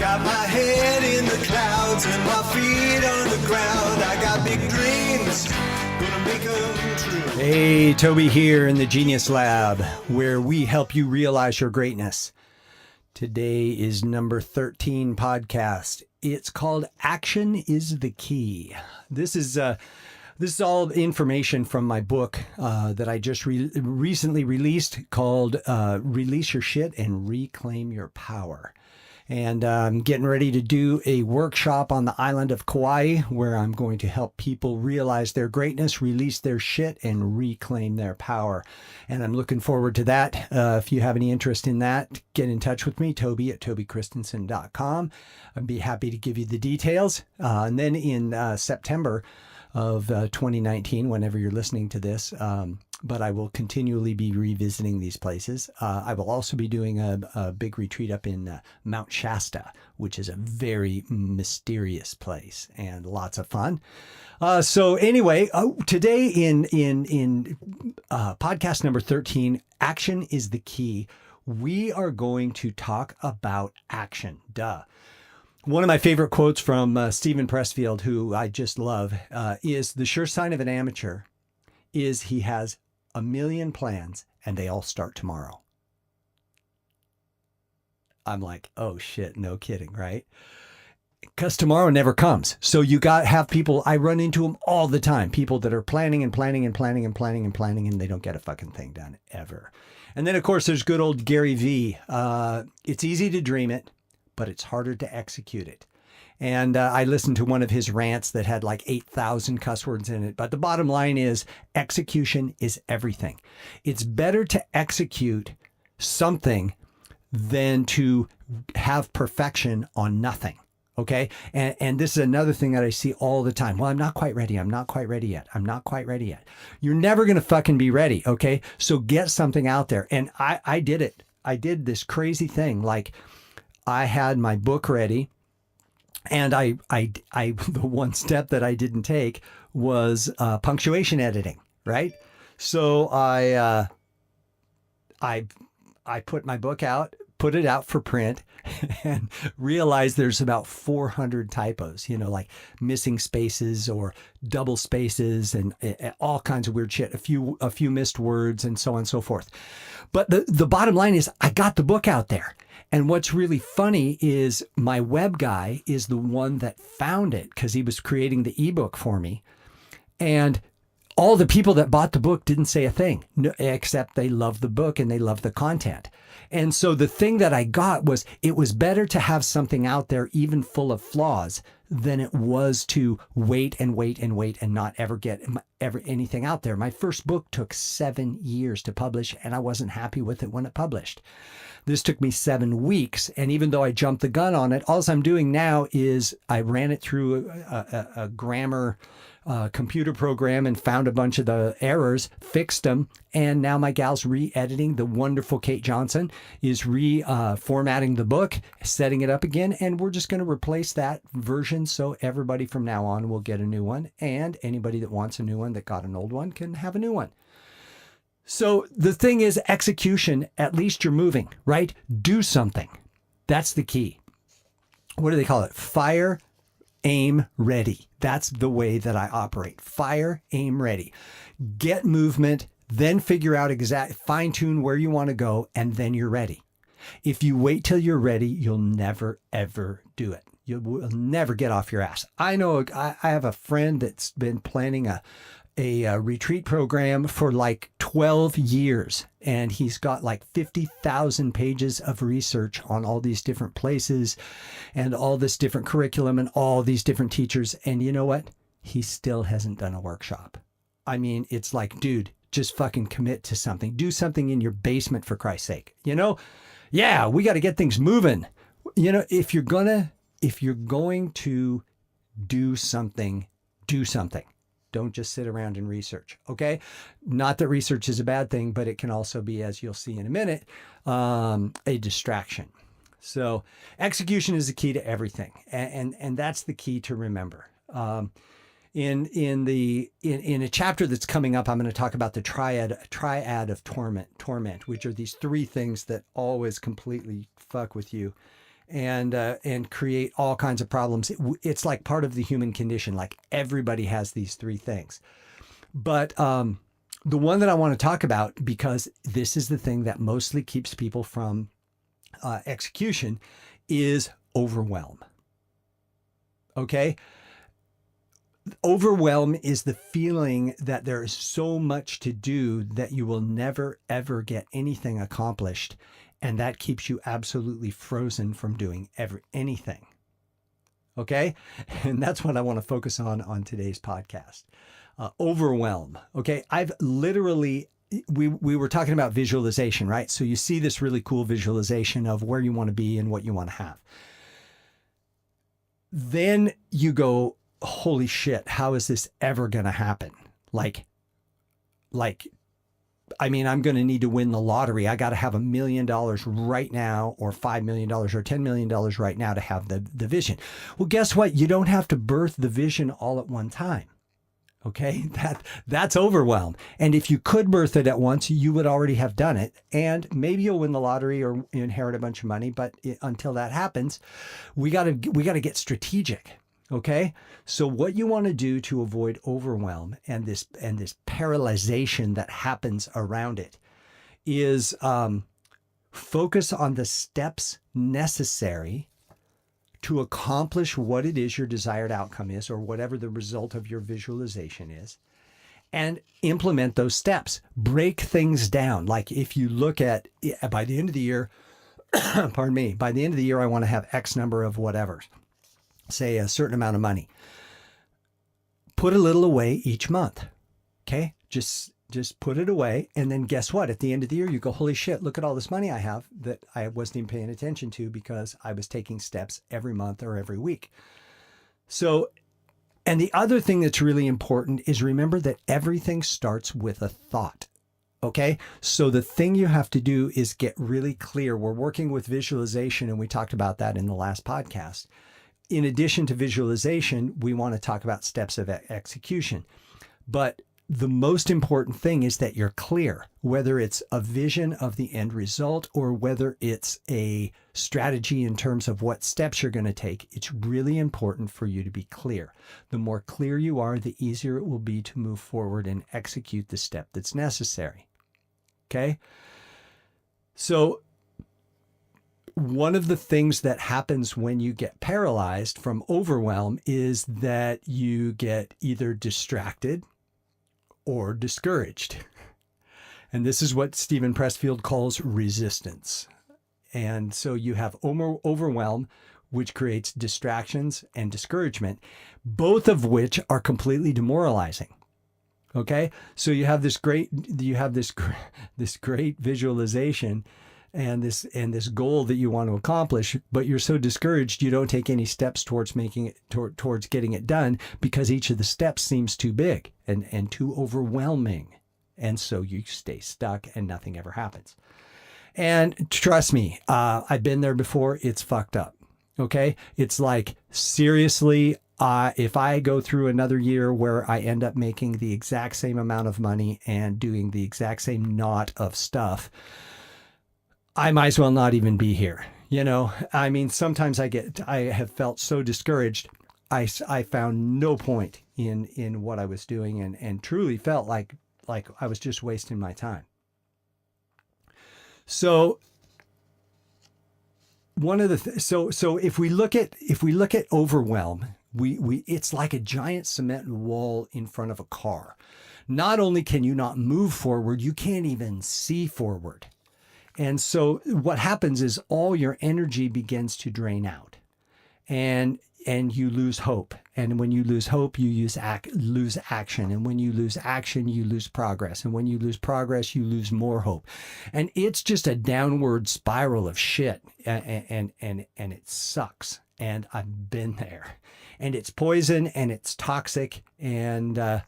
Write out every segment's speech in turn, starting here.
Got my head in the clouds and my feet on the ground. I got big dreams, gonna make them true. Hey, Toby here in the Genius Lab, where we help you realize your greatness. Today is number 13 podcast. It's called Action is the Key. This is all information from my book that I just recently released called Release Your Shit and Reclaim Your Power. And I'm getting ready to do a workshop on the island of Kauai where I'm going to help people realize their greatness, release their shit, and reclaim their power. And I'm looking forward to that. If you have any interest in that, get in touch with me, Toby at tobychristensen.com. I'd be happy to give you the details. And then in September of 2019, whenever you're listening to this, but I will continually be revisiting these places. I will also be doing a big retreat up in Mount Shasta, which is a very mysterious place and lots of fun. So anyway, today in podcast number 13, Action is the Key, we are going to talk about action. One of my favorite quotes from Stephen Pressfield, who I just love, is the sure sign of an amateur is he has a million plans and they all start tomorrow. I'm like, oh shit, no kidding, right? Because tomorrow never comes. So you got to have people, I run into them all the time, people that are planning and planning and planning and planning and planning, and they don't get a fucking thing done ever. And then of course there's good old Gary V. It's easy to dream it, but it's harder to execute it. And I listened to one of his rants that had like 8,000 cuss words in it. But the bottom line is execution is everything. It's better to execute something than to have perfection on nothing. Okay. And this is another thing that I see all the time. Well, I'm not quite ready. I'm not quite ready yet. I'm not quite ready yet. You're never going to fucking be ready. Okay. So get something out there. And I did it. I did this crazy thing. Like I had my book ready. And I the one step that I didn't take was punctuation editing, right? So I put my book out, put it out for print, and realized there's about 400 typos, like missing spaces or double spaces and all kinds of weird shit, a few missed words and so on and so forth. But the bottom line is I got the book out there. And what's really funny is my web guy is the one that found it because he was creating the ebook for me. And all the people that bought the book didn't say a thing, except they loved the book and they loved the content. And so the thing that I got was it was better to have something out there even full of flaws than it was to wait and wait and wait and not ever get anything out there. My first book took 7 years to publish and I wasn't happy with it when it published. This took me 7 weeks. And even though I jumped the gun on it, all I'm doing now is I ran it through a grammar computer program and found a bunch of the errors, fixed them. And now my gal's re-editing. The wonderful Kate Johnson is reformatting the book, setting it up again. And we're just going to replace that version. So everybody from now on will get a new one. And anybody that wants a new one that got an old one can have a new one. So the thing is execution, at least you're moving, right? Do something. That's the key. What do they call it? Fire, aim, ready. That's the way that I operate. Fire, aim, ready. Get movement, then figure out fine tune where you want to go, and then you're ready. If you wait till you're ready, you'll never, ever do it. You will never get off your ass. I know I have a friend that's been planning a retreat program for like 12 years. And he's got like 50,000 pages of research on all these different places and all this different curriculum and all these different teachers. And you know what? He still hasn't done a workshop. I mean, it's like, dude, just fucking commit to something. Do something in your basement for Christ's sake. Yeah, we got to get things moving. If you're going to do something, do something. Don't just sit around and research, okay? Not that research is a bad thing, but it can also be, as you'll see in a minute, a distraction. So execution is the key to everything, and that's the key to remember. In a chapter that's coming up, I'm going to talk about the triad of torment, which are these three things that always completely fuck with you. and create all kinds of problems. It's like part of the human condition. Like everybody has these three things. But the one that I want to talk about, because this is the thing that mostly keeps people from execution, is overwhelm. Okay? Overwhelm is the feeling that there is so much to do that you will never, ever get anything accomplished. And that keeps you absolutely frozen from doing anything. Okay? And that's what I want to focus on today's podcast. Overwhelm. Okay? I've literally, we were talking about visualization, right? So you see this really cool visualization of where you want to be and what you want to have. Then you go, holy shit, how is this ever going to happen? I mean, I'm going to need to win the lottery. I got to have $1 million right now, or $5 million or $10 million right now to have the vision. Well, guess what? You don't have to birth the vision all at one time. Okay, that's overwhelm. And if you could birth it at once, you would already have done it. And maybe you'll win the lottery or inherit a bunch of money. But until that happens, we gotta get strategic. Okay, so what you want to do to avoid overwhelm and this paralyzation that happens around it is focus on the steps necessary to accomplish what it is your desired outcome is, or whatever the result of your visualization is, and implement those steps. Break things down. Like if you look at, by the end of the year, pardon me, by the end of the year, I want to have X number of whatever, say a certain amount of money. Put a little away each month. Okay. Just put it away. And then guess what? At the end of the year, you go, holy shit, look at all this money I have that I wasn't even paying attention to because I was taking steps every month or every week. So, and the other thing that's really important is remember that everything starts with a thought. Okay. So the thing you have to do is get really clear. We're working with visualization, and we talked about that in the last podcast. In addition to visualization, we want to talk about steps of execution. But the most important thing is that you're clear, whether it's a vision of the end result or whether it's a strategy in terms of what steps you're going to take. It's really important for you to be clear. The more clear you are, the easier it will be to move forward and execute the step that's necessary. Okay? So one of the things that happens when you get paralyzed from overwhelm is that you get either distracted or discouraged. And this is what Stephen Pressfield calls resistance. And so you have overwhelm, which creates distractions and discouragement, both of which are completely demoralizing. Okay? So you have this great visualization and this goal that you want to accomplish, but you're so discouraged you don't take any steps towards making it towards getting it done because each of the steps seems too big and too overwhelming. And so you stay stuck and nothing ever happens. And trust me, I've been there before. It's fucked up. Okay? It's like, seriously, if I go through another year where I end up making the exact same amount of money and doing the exact same knot of stuff, I might as well not even be here. You know, I mean, sometimes I have felt so discouraged. I found no point in what I was doing and truly felt like I was just wasting my time. So one of the so if we look at overwhelm, we it's like a giant cement wall in front of a car. Not only can you not move forward, you can't even see forward. And so what happens is all your energy begins to drain out, and you lose hope. And when you lose hope, you lose action. And when you lose action, you lose progress. And when you lose progress, you lose more hope. And it's just a downward spiral of shit. And it sucks. And I've been there. And it's poison and it's toxic. And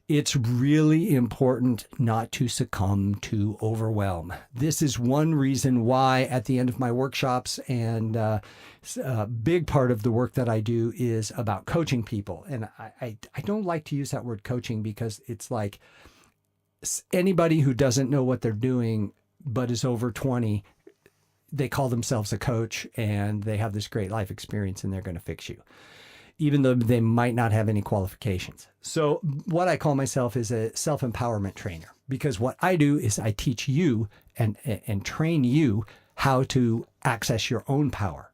it's really important not to succumb to overwhelm. This is one reason why at the end of my workshops, and a big part of the work that I do is about coaching people. And I don't like to use that word coaching because it's like anybody who doesn't know what they're doing but is over 20 they call themselves a coach and they have this great life experience and they're going to fix you, even though they might not have any qualifications. So what I call myself is a self-empowerment trainer, because what I do is I teach you and train you how to access your own power.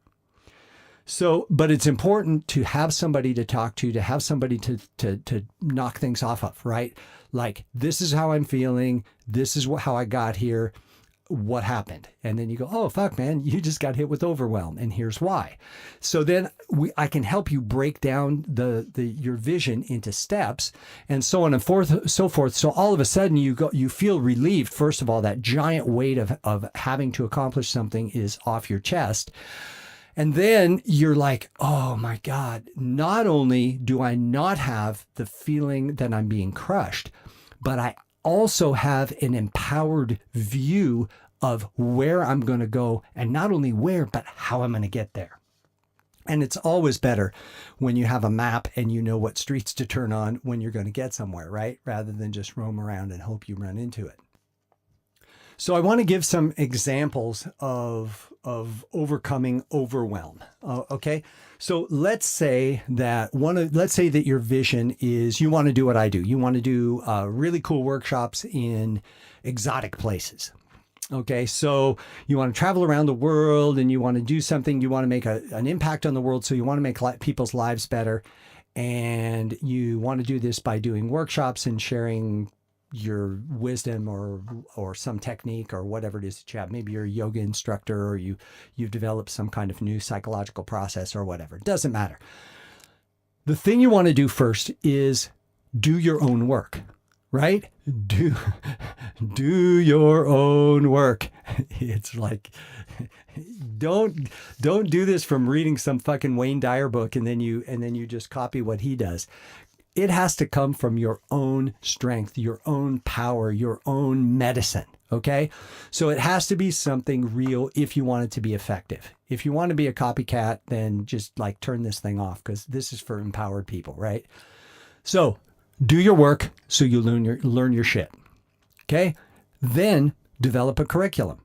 So, but it's important to have somebody to talk to have somebody to knock things off of, right? Like, this is how I'm feeling. This is how I got here. What happened? And then you go, oh, fuck, man, you just got hit with overwhelm. And here's why. So then I can help you break down your vision into steps and so on and so forth. So all of a sudden you feel relieved. First of all, that giant weight of having to accomplish something is off your chest. And then you're like, oh my God, not only do I not have the feeling that I'm being crushed, but I also have an empowered view of where I'm going to go, and not only where, but how I'm going to get there. And it's always better when you have a map and you know what streets to turn on when you're going to get somewhere, right? Rather than just roam around and hope you run into it. So I want to give some examples of overcoming overwhelm. Okay. So let's say that your vision is you want to do what I do. You want to do really cool workshops in exotic places. Okay. So you want to travel around the world and you want to do something, you want to make an impact on the world. So you want to make people's lives better. And you want to do this by doing workshops and sharing your wisdom or some technique or whatever it is that you have. Maybe you're a yoga instructor or you've developed some kind of new psychological process or whatever. It doesn't matter. The thing you want to do first is do your own work, right? Do your own work. It's like, don't do this from reading some fucking Wayne Dyer book and then you just copy what he does. It has to come from your own strength, your own power, your own medicine. Okay. So it has to be something real if you want it to be effective. If you want to be a copycat, then just like turn this thing off, because this is for empowered people, right? So do your work so you learn your shit. Okay. Then develop a curriculum.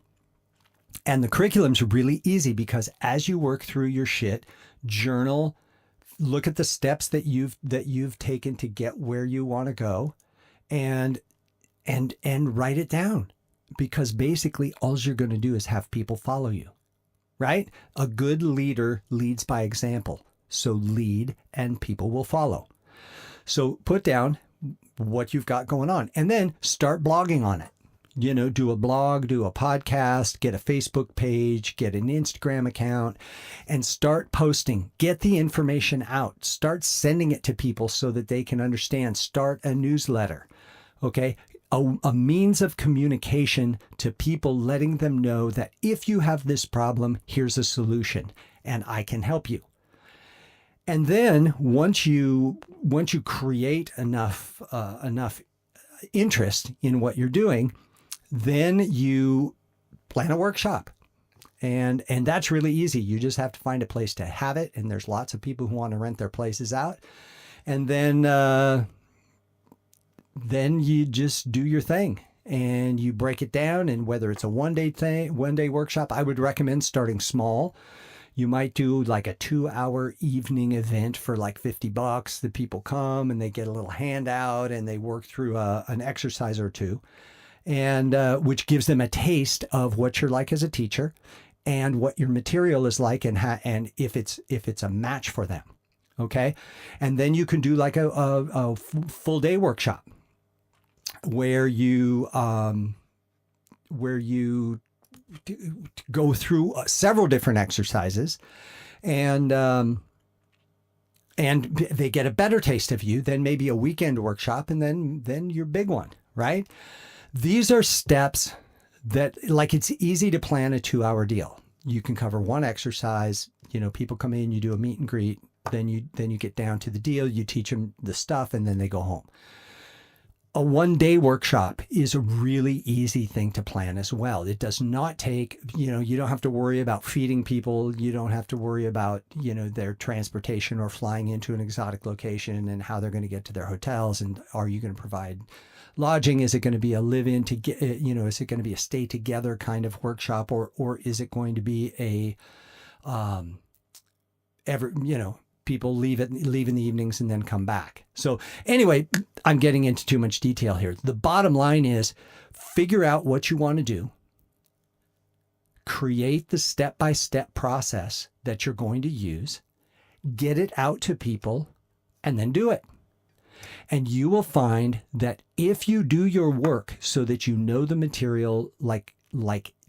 And the curriculum's really easy because as you work through your shit, journal, look at the steps that you've taken to get where you want to go, and write it down, because basically all you're going to do is have people follow you, right? A good leader leads by example. So lead and people will follow. So put down what you've got going on and then start blogging on it. Do a blog, do a podcast, get a Facebook page, get an Instagram account, and start posting. Get the information out. Start sending it to people so that they can understand. Start a newsletter, okay? A means of communication to people, letting them know that if you have this problem, here's a solution, and I can help you. And then once you create enough interest in what you're doing, then you plan a workshop. And that's really easy. You just have to find a place to have it. And there's lots of people who want to rent their places out. And then you just do your thing and you break it down. And whether it's a one day workshop, I would recommend starting small. You might do like a 2-hour evening event for like $50. The people come and they get a little handout and they work through an exercise or two. And which gives them a taste of what you're like as a teacher and what your material is like and if it's a match for them. Okay. And then you can do like a full day workshop where you go through several different exercises and they get a better taste of you. Then maybe a weekend workshop and then your big one, right? These are steps that, like, it's easy to plan a 2-hour deal. You can cover one exercise, people come in, you do a meet and greet, then you get down to the deal, you teach them the stuff, and then they go home. A one-day workshop is a really easy thing to plan as well. It does not take, you don't have to worry about feeding people. You don't have to worry about, their transportation or flying into an exotic location and how they're going to get to their hotels. And are you going to provide lodging? Is it going to be a live-in to get, is it going to be a stay together kind of workshop, or is it going to be a, people leave in the evenings and then come back? So anyway, I'm getting into too much detail here. The bottom line is figure out what you want to do, create the step-by-step process that you're going to use, get it out to people, and then do it. And you will find that if you do your work so that you know the material like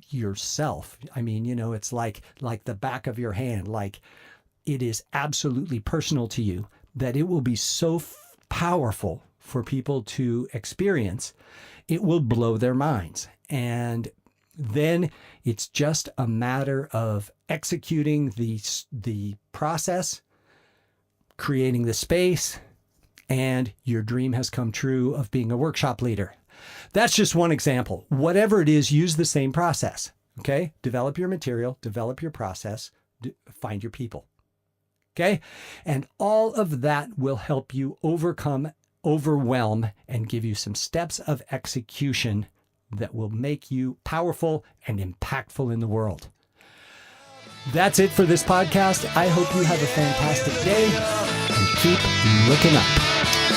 yourself, I mean, it's like the back of your hand, like it is absolutely personal to you, that it will be so powerful for people to experience. It will blow their minds. And then it's just a matter of executing the process, creating the space, and your dream has come true of being a workshop leader. That's just one example. Whatever it is, use the same process. Okay? Develop your material, develop your process, find your people. Okay? And all of that will help you overcome overwhelm and give you some steps of execution that will make you powerful and impactful in the world. That's it for this podcast. I hope you have a fantastic day and keep looking up.